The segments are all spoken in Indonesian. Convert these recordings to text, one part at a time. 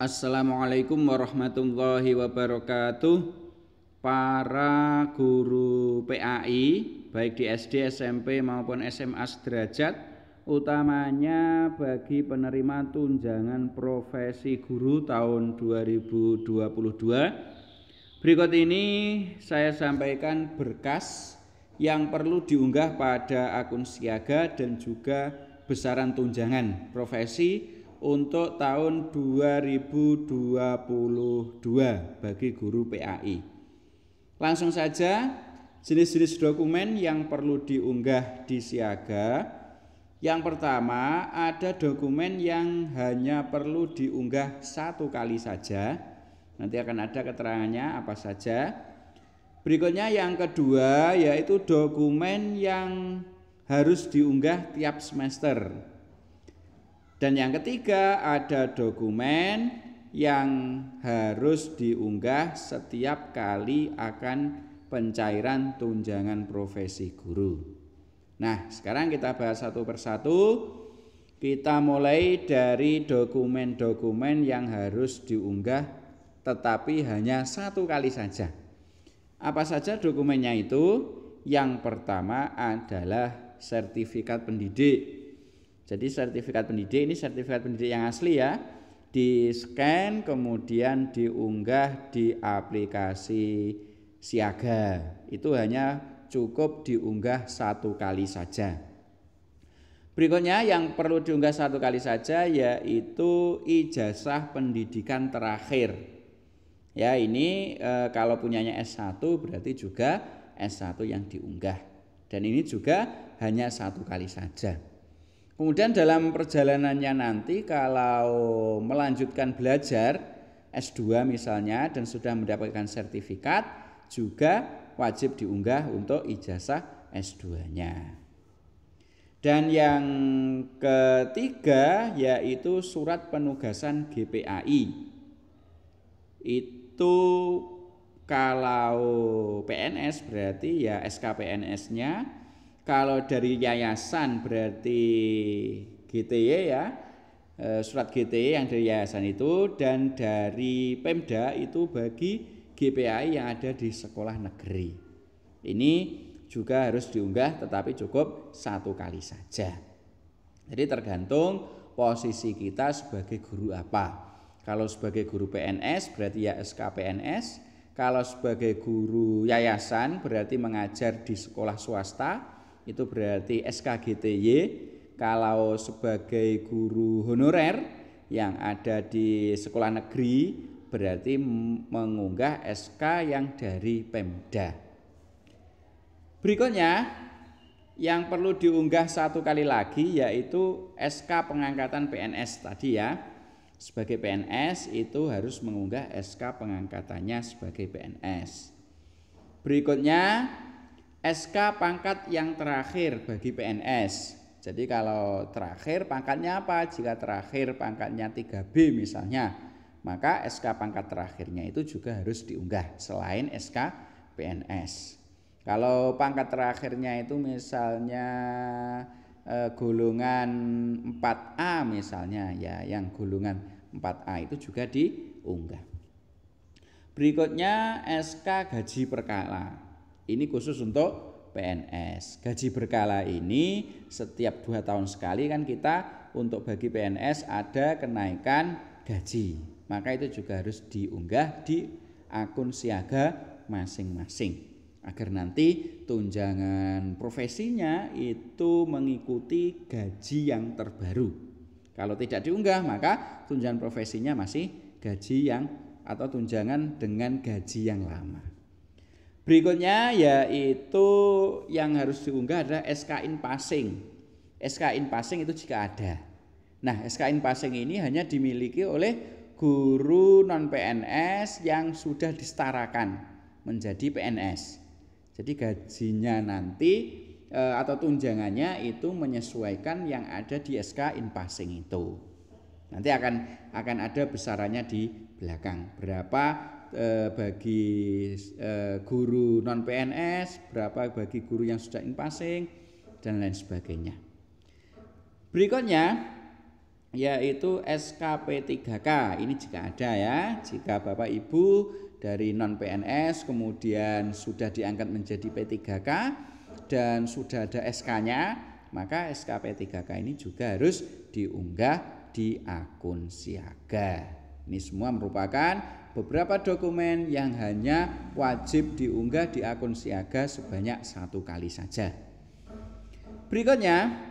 Assalamualaikum warahmatullahi wabarakatuh. Para guru PAI baik di SD, SMP maupun SMA sederajat, utamanya bagi penerima tunjangan profesi guru tahun 2022. Berikut ini saya sampaikan berkas yang perlu diunggah pada akun Siaga dan juga besaran tunjangan profesi untuk tahun 2022 bagi guru PAI. Langsung saja, jenis-jenis dokumen yang perlu diunggah di Siaga. Yang pertama, ada dokumen yang hanya perlu diunggah satu kali saja. Nanti akan ada keterangannya apa saja. Berikutnya yang kedua, yaitu dokumen yang harus diunggah tiap semester. Dan yang ketiga, ada dokumen yang harus diunggah setiap kali akan pencairan tunjangan profesi guru. Nah, sekarang kita bahas satu persatu. Kita mulai dari dokumen-dokumen yang harus diunggah tetapi hanya satu kali saja. Apa saja dokumennya itu? Yang pertama adalah sertifikat pendidik. Jadi sertifikat pendidik ini sertifikat pendidik yang asli ya. Di-scan kemudian diunggah di aplikasi Siaga. Itu hanya cukup diunggah satu kali saja. Berikutnya yang perlu diunggah satu kali saja yaitu ijazah pendidikan terakhir. Ya, ini kalau punyanya S1 berarti juga S1 yang diunggah. Dan ini juga hanya satu kali saja. Kemudian dalam perjalanannya nanti kalau melanjutkan belajar S2 misalnya dan sudah mendapatkan sertifikat juga wajib diunggah untuk ijazah S2-nya. Dan yang ketiga yaitu surat penugasan GPAI. Itu kalau PNS berarti ya SKPNS-nya. Kalau dari yayasan berarti GTY ya, surat GTY yang dari yayasan itu, dan dari Pemda itu bagi GPAI yang ada di sekolah negeri. Ini juga harus diunggah tetapi cukup satu kali saja. Jadi tergantung posisi kita sebagai guru apa. Kalau sebagai guru PNS berarti ya SKPNS. Kalau sebagai guru yayasan berarti mengajar di sekolah swasta. Itu berarti SKGTY. Kalau sebagai guru honorer yang ada di sekolah negeri berarti mengunggah SK yang dari Pemda. Berikutnya yang perlu diunggah satu kali lagi yaitu SK pengangkatan PNS tadi ya. Sebagai PNS itu harus mengunggah SK pengangkatannya sebagai PNS. Berikutnya SK pangkat yang terakhir bagi PNS. Jadi kalau terakhir pangkatnya apa? Jika terakhir pangkatnya 3B misalnya, maka SK pangkat terakhirnya itu juga harus diunggah selain SK PNS. Kalau pangkat terakhirnya itu misalnya golongan 4A misalnya ya, yang golongan 4A itu juga diunggah. Berikutnya SK gaji perkala. Ini khusus untuk PNS. Gaji berkala ini setiap 2 tahun sekali kan kita untuk bagi PNS ada kenaikan gaji. Maka itu juga harus diunggah di akun Siaga masing-masing. Agar nanti tunjangan profesinya itu mengikuti gaji yang terbaru. Kalau tidak diunggah maka tunjangan profesinya masih gaji yang atau tunjangan dengan gaji yang lama. Berikutnya yaitu yang harus diunggah adalah SK in passing. SK in passing itu jika ada. Nah, SK in passing ini hanya dimiliki oleh guru non-PNS yang sudah disetarakan menjadi PNS. Jadi gajinya nanti atau tunjangannya itu menyesuaikan yang ada di SK in passing itu. Nanti akan ada besarannya di belakang. Berapa bagi guru non PNS, berapa bagi guru yang sudah in passing dan lain sebagainya. Berikutnya yaitu SKP 3K. Ini jika ada ya, jika Bapak Ibu dari non PNS kemudian sudah diangkat menjadi P3K dan sudah ada SK-nya, maka SKP 3K ini juga harus diunggah di akun siaga. Ini semua merupakan beberapa dokumen yang hanya wajib diunggah di akun siaga sebanyak 1 kali saja. Berikutnya,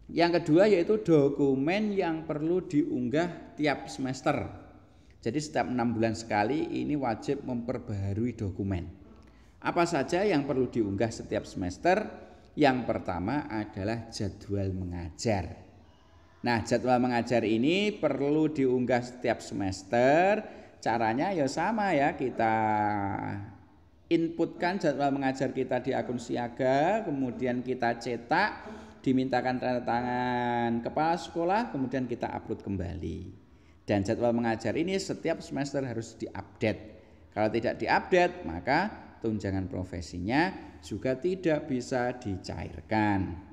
yang kedua yaitu dokumen yang perlu diunggah tiap semester. Jadi setiap 6 bulan sekali ini wajib memperbaharui dokumen. Apa saja yang perlu diunggah setiap semester? Yang pertama adalah jadwal mengajar. Nah, jadwal mengajar ini perlu diunggah setiap semester. Caranya ya sama ya, kita inputkan jadwal mengajar kita di akun siaga, kemudian kita cetak, dimintakan tanda tangan kepala sekolah, kemudian kita upload kembali. Dan jadwal mengajar ini setiap semester harus diupdate. Kalau tidak diupdate, maka tunjangan profesinya juga tidak bisa dicairkan.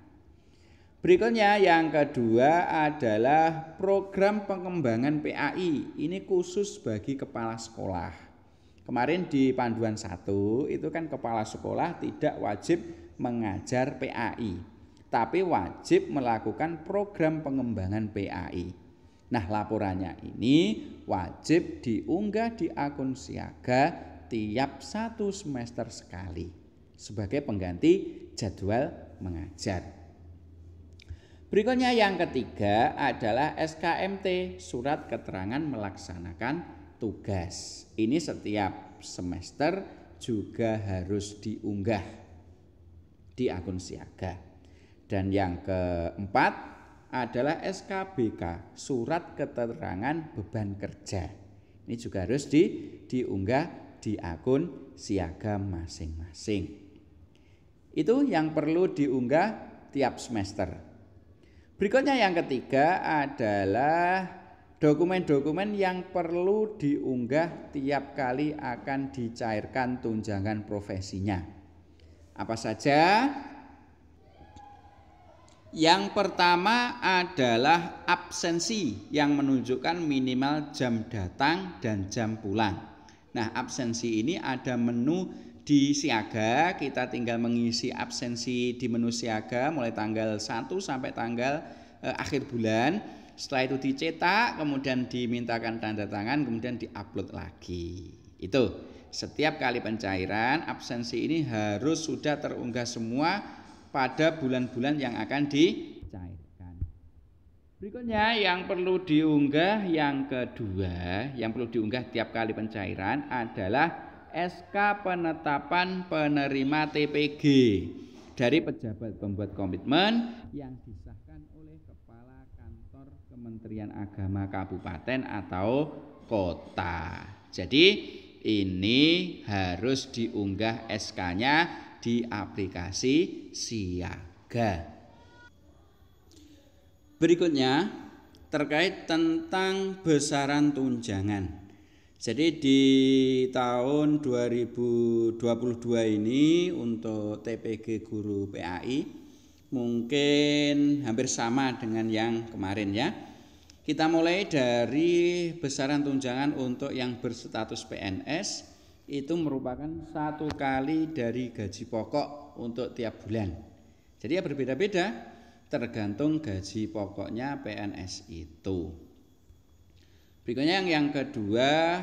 Berikutnya yang kedua adalah program pengembangan PAI. Ini khusus bagi kepala sekolah. Kemarin di panduan 1 itu kan kepala sekolah tidak wajib mengajar PAI, tapi wajib melakukan program pengembangan PAI. Nah, laporannya ini wajib diunggah di akun siaga tiap 1 semester sekali sebagai pengganti jadwal mengajar. Berikutnya yang ketiga adalah SKMT, surat keterangan melaksanakan tugas. Ini setiap semester juga harus diunggah di akun siaga. Dan yang keempat adalah SKBK, surat keterangan beban kerja. Ini juga harus diunggah di akun siaga masing-masing. Itu yang perlu diunggah tiap semester. Berikutnya yang ketiga adalah dokumen-dokumen yang perlu diunggah tiap kali akan dicairkan tunjangan profesinya. Apa saja? Yang pertama adalah absensi yang menunjukkan minimal jam datang dan jam pulang. Nah, absensi ini ada menu di siaga, kita tinggal mengisi absensi di menu siaga mulai tanggal 1 sampai tanggal akhir bulan. Setelah itu dicetak, kemudian dimintakan tanda tangan, kemudian diupload lagi. Itu setiap kali pencairan absensi ini harus sudah terunggah semua pada bulan-bulan yang akan dicairkan. Berikutnya yang perlu diunggah yang kedua, yang perlu diunggah tiap kali pencairan adalah SK penetapan penerima TPG dari pejabat pembuat komitmen yang disahkan oleh Kepala Kantor Kementerian Agama Kabupaten atau Kota. Jadi ini harus diunggah SK-nya di aplikasi siaga. Berikutnya terkait tentang besaran tunjangan. Jadi di tahun 2022 ini untuk TPG guru PAI mungkin hampir sama dengan yang kemarin ya. Kita mulai dari besaran tunjangan untuk yang berstatus PNS itu merupakan 1 kali dari gaji pokok untuk tiap bulan. Jadi ya berbeda-beda tergantung gaji pokoknya PNS itu. Berikutnya yang kedua,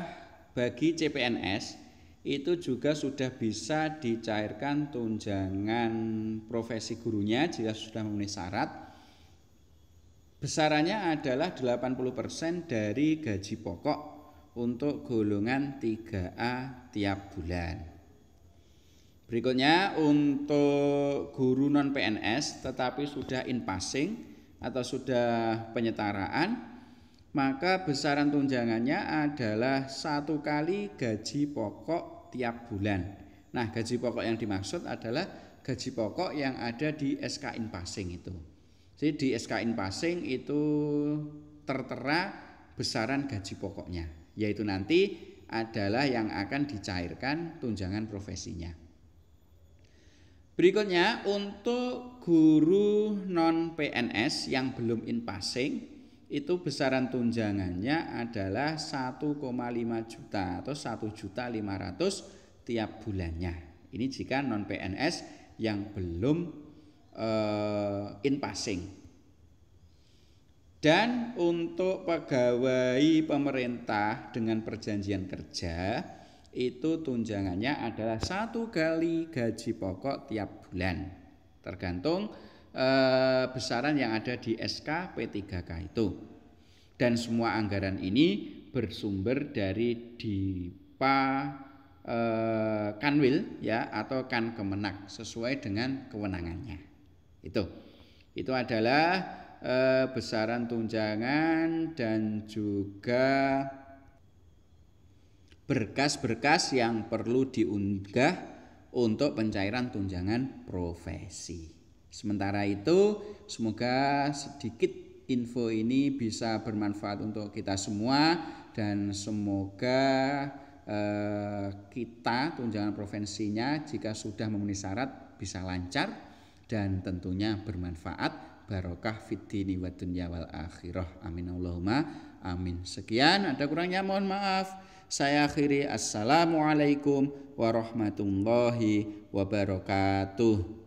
bagi CPNS itu juga sudah bisa dicairkan tunjangan profesi gurunya jika sudah memenuhi syarat. Besarannya adalah 80% dari gaji pokok untuk golongan 3A tiap bulan. Berikutnya untuk guru non PNS tetapi sudah in passing atau sudah penyetaraan, maka besaran tunjangannya adalah 1 kali gaji pokok tiap bulan. Nah, gaji pokok yang dimaksud adalah gaji pokok yang ada di SK in passing itu. Jadi di SK in passing itu tertera besaran gaji pokoknya, yaitu nanti adalah yang akan dicairkan tunjangan profesinya. Berikutnya untuk guru non PNS yang belum in passing itu besaran tunjangannya adalah 1,5 juta atau 1.500.000 tiap bulannya. Ini jika non PNS yang belum in passing. Dan untuk pegawai pemerintah dengan perjanjian kerja itu tunjangannya adalah 1 kali gaji pokok tiap bulan, tergantung besaran yang ada di SK P3K itu. Dan semua anggaran ini bersumber dari Dipa Kanwil ya atau Kan Kemenak sesuai dengan kewenangannya. Itu adalah besaran tunjangan dan juga berkas-berkas yang perlu diunggah untuk pencairan tunjangan profesi. Sementara itu, semoga sedikit info ini bisa bermanfaat untuk kita semua dan semoga kita tunjangan profesinya jika sudah memenuhi syarat bisa lancar dan tentunya bermanfaat. Barokah fid dini wad dunya wal akhirah. Amin Allahumma amin. Sekian, ada kurangnya mohon maaf. Saya akhiri. Assalamualaikum warahmatullahi wabarakatuh.